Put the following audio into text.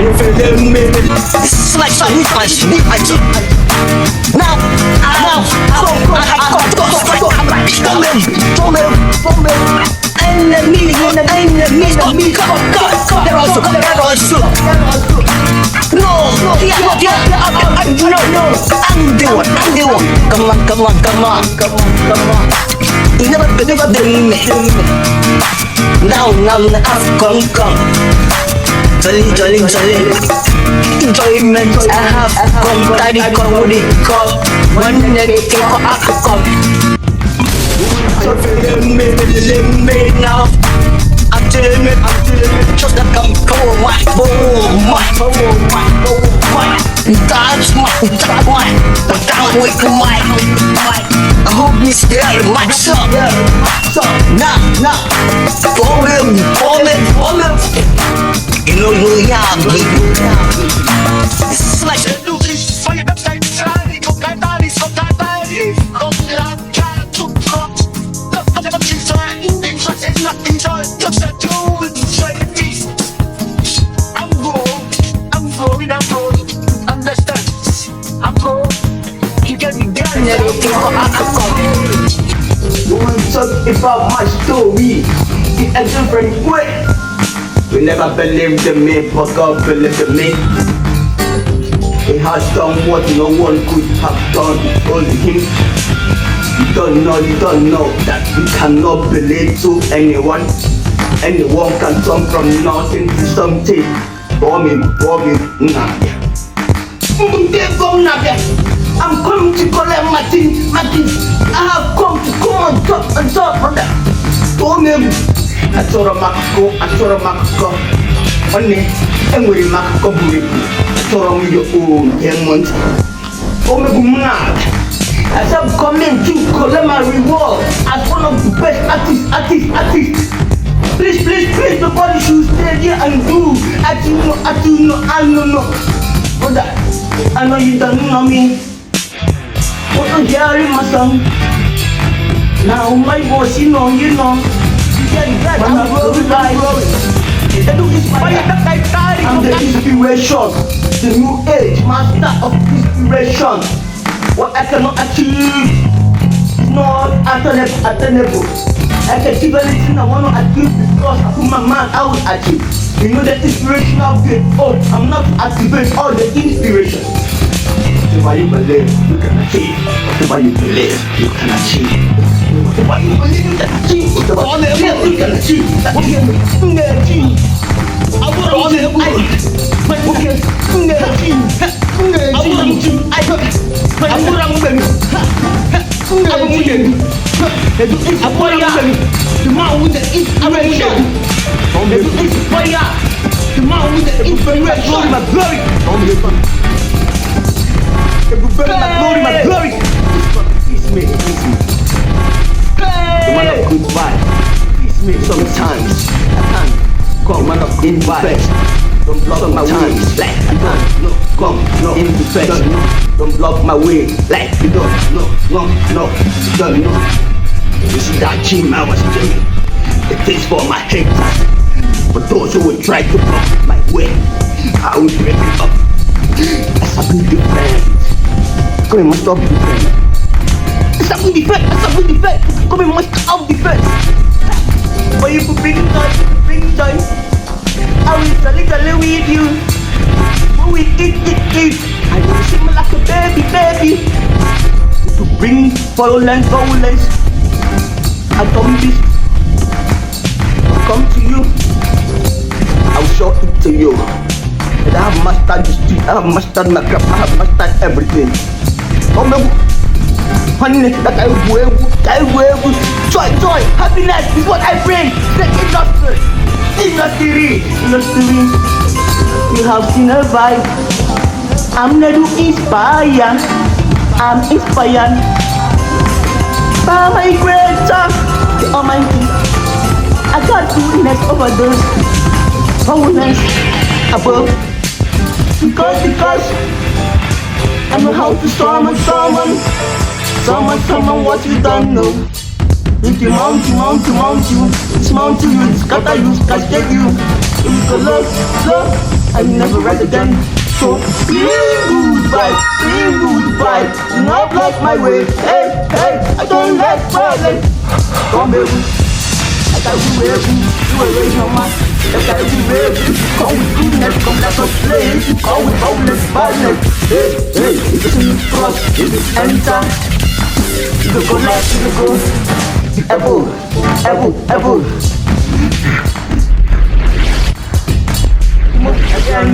Are you feeling me? It's like I need my sleep. Now, enemy, they're also. No, I'm the one. Come on. You never believe me. Now, I've come. Jolly. Enjoyment I have come. Tadi kau di kau. One day aku come. So feeling me now. I'm doing it. Just that come boom. That's my. But down with my. I hope you scared myself. Nah. For me. You know you young, baby. It's like Nedu is for your website. You want to talk about my story in a different way. You never believed in me, but God believed in me. He has done what no one could have done, only Him. You don't know that we cannot believe to anyone. Anyone can come from nothing to something. Bombing, I'm coming to collect my things. I have come on top of that. Bombing. Atoro makako. One enwere makako buribu. Atoro mu your own demons. Omegumna. As I'm coming to collect my reward as one of the best artists. Please, nobody should stay here and do. I know. Brother, I know you don't know me. But I'm hearing my song. Now my voice, you know. I'm the inspiration, the new age master of inspiration. What I cannot achieve is not attainable. I can achieve anything I want to achieve because I put my mind, I will achieve. You know the inspirational gate. Oh, I'm not to activate all the inspiration. Whatever you believe, you can achieve. Whatever you believe, you can achieve. Whatever you believe, you can achieve. Whatever you can achieve. My glory. Kiss me. The man of good vibe. Kiss me sometimes. I can't come man of good vibe. Don't block my way like you don't come in defense. Don't block my way like you don't know. You see that gym I was doing. It is for my haters. For those who will try to block my way, I will break it up. As a big defense. Come in, must stop defense. As a big defense. Come in, must stop defense. But if you bring joy, I will solidly with you. When we eat, I will sing like a baby. To bring violence, I come to you. I will show it to you. And I have mastered the street, I have mastered my craft, I have mastered everything. Oh my honey, that I will joy, happiness is what I bring. The industry. You have seen a vibe. I'm Nedu inspired. I'm inspired by my creator, the Almighty. I got goodness over those holiness above. Because I know how to summon what you don't know. If you mount you, it's mount you, scatter you, cascade you. If you love, and never rise again. So feel goodbye, do not block my way. Hey, I don't like problems. Come baby, I got you away no man. I got you baby, come with goodness, come let us play. Come with boldness, badness. Hey, it's in cross, enter. You go left, you go. Apple. Again.